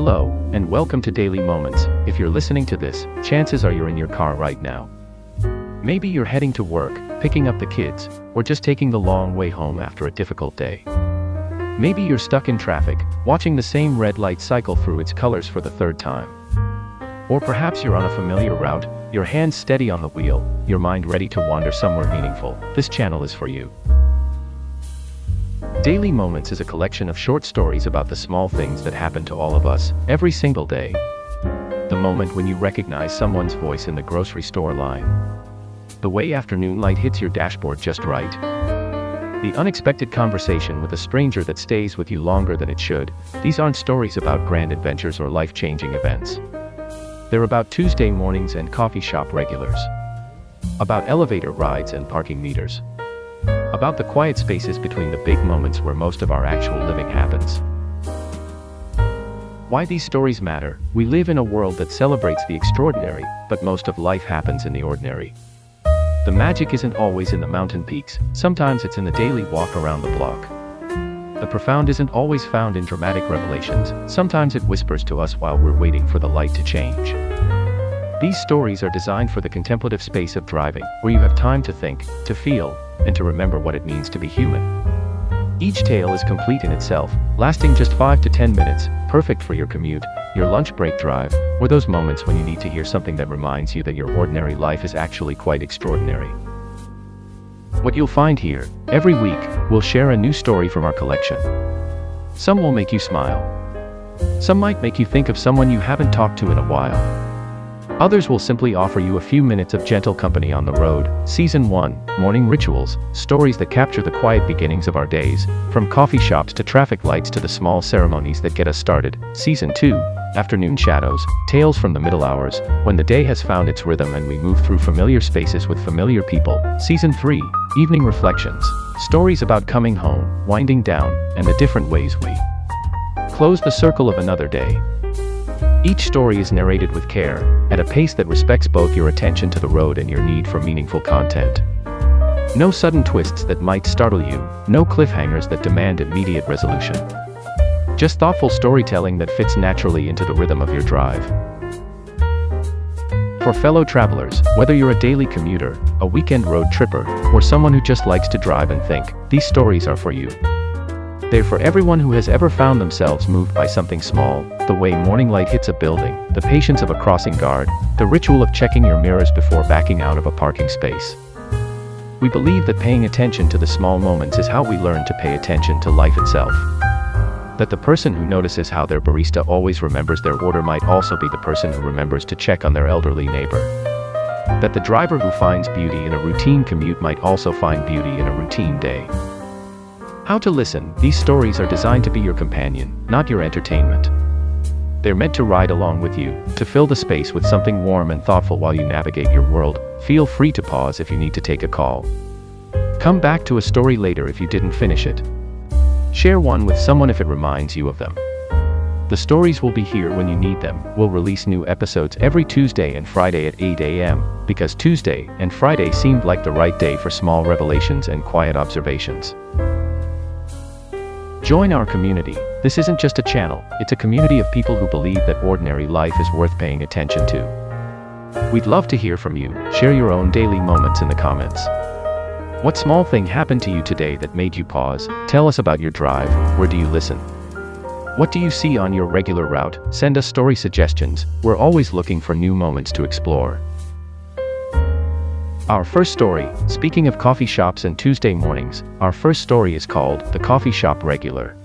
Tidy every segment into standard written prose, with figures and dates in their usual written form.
Hello, and welcome to Daily Moments. If you're listening to this, chances are you're in your car right now. Maybe you're heading to work, picking up the kids, or just taking the long way home after a difficult day. Maybe you're stuck in traffic, watching the same red light cycle through its colors for the third time. Or perhaps you're on a familiar route, your hands steady on the wheel, your mind ready to wander somewhere meaningful. This channel is for you. Daily Moments is a collection of short stories about the small things that happen to all of us, every single day. The moment when you recognize someone's voice in the grocery store line. The way afternoon light hits your dashboard just right. The unexpected conversation with a stranger that stays with you longer than it should. These aren't stories about grand adventures or life-changing events. They're about Tuesday mornings and coffee shop regulars. About elevator rides and parking meters. About the quiet spaces between the big moments where most of our actual living happens. Why these stories matter: we live in a world that celebrates the extraordinary, but most of life happens in the ordinary. The magic isn't always in the mountain peaks, sometimes it's in the daily walk around the block. The profound isn't always found in dramatic revelations, sometimes it whispers to us while we're waiting for the light to change. These stories are designed for the contemplative space of driving, where you have time to think, to feel, and to remember what it means to be human. Each tale is complete in itself, lasting just 5 to 10 minutes, perfect for your commute, your lunch break drive, or those moments when you need to hear something that reminds you that your ordinary life is actually quite extraordinary. What you'll find here, every week, we'll share a new story from our collection. Some will make you smile. Some might make you think of someone you haven't talked to in a while. Others will simply offer you a few minutes of gentle company on the road. Season 1, Morning Rituals, stories that capture the quiet beginnings of our days, from coffee shops to traffic lights to the small ceremonies that get us started. Season 2, Afternoon Shadows, tales from the middle hours, when the day has found its rhythm and we move through familiar spaces with familiar people. Season 3, Evening Reflections, stories about coming home, winding down, and the different ways we close the circle of another day. Each story is narrated with care, at a pace that respects both your attention to the road and your need for meaningful content. No sudden twists that might startle you, no cliffhangers that demand immediate resolution. Just thoughtful storytelling that fits naturally into the rhythm of your drive. For fellow travelers, whether you're a daily commuter, a weekend road tripper, or someone who just likes to drive and think, these stories are for you. They're for everyone who has ever found themselves moved by something small, the way morning light hits a building, the patience of a crossing guard, the ritual of checking your mirrors before backing out of a parking space. We believe that paying attention to the small moments is how we learn to pay attention to life itself. That the person who notices how their barista always remembers their order might also be the person who remembers to check on their elderly neighbor. That the driver who finds beauty in a routine commute might also find beauty in a routine day. How to listen: these stories are designed to be your companion, not your entertainment. They're meant to ride along with you, to fill the space with something warm and thoughtful while you navigate your world. Feel free to pause if you need to take a call. Come back to a story later if you didn't finish it. Share one with someone if it reminds you of them. The stories will be here when you need them. We'll release new episodes every Tuesday and Friday at 8 a.m., because Tuesday and Friday seemed like the right day for small revelations and quiet observations. Join our community. This isn't just a channel, it's a community of people who believe that ordinary life is worth paying attention to. We'd love to hear from you. Share your own daily moments in the comments. What small thing happened to you today that made you pause? Tell us about your drive. Where do you listen? What do you see on your regular route? Send us story suggestions. We're always looking for new moments to explore. Our first story, speaking of coffee shops and Tuesday mornings, our first story is called The Coffee Shop Regular.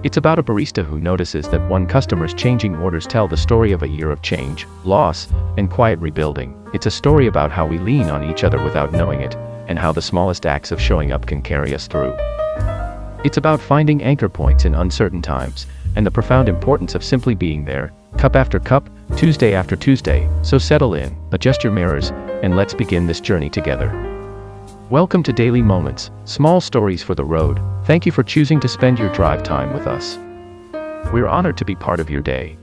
It's about a barista who notices that one customer's changing orders tell the story of a year of change, loss, and quiet rebuilding. It's a story about how we lean on each other without knowing it, and how the smallest acts of showing up can carry us through. It's about finding anchor points in uncertain times, and the profound importance of simply being there, cup after cup, Tuesday after Tuesday. So settle in, adjust your mirrors, and let's begin this journey together. Welcome to Daily Moments, small stories for the road. Thank you for choosing to spend your drive time with us. We're honored to be part of your day.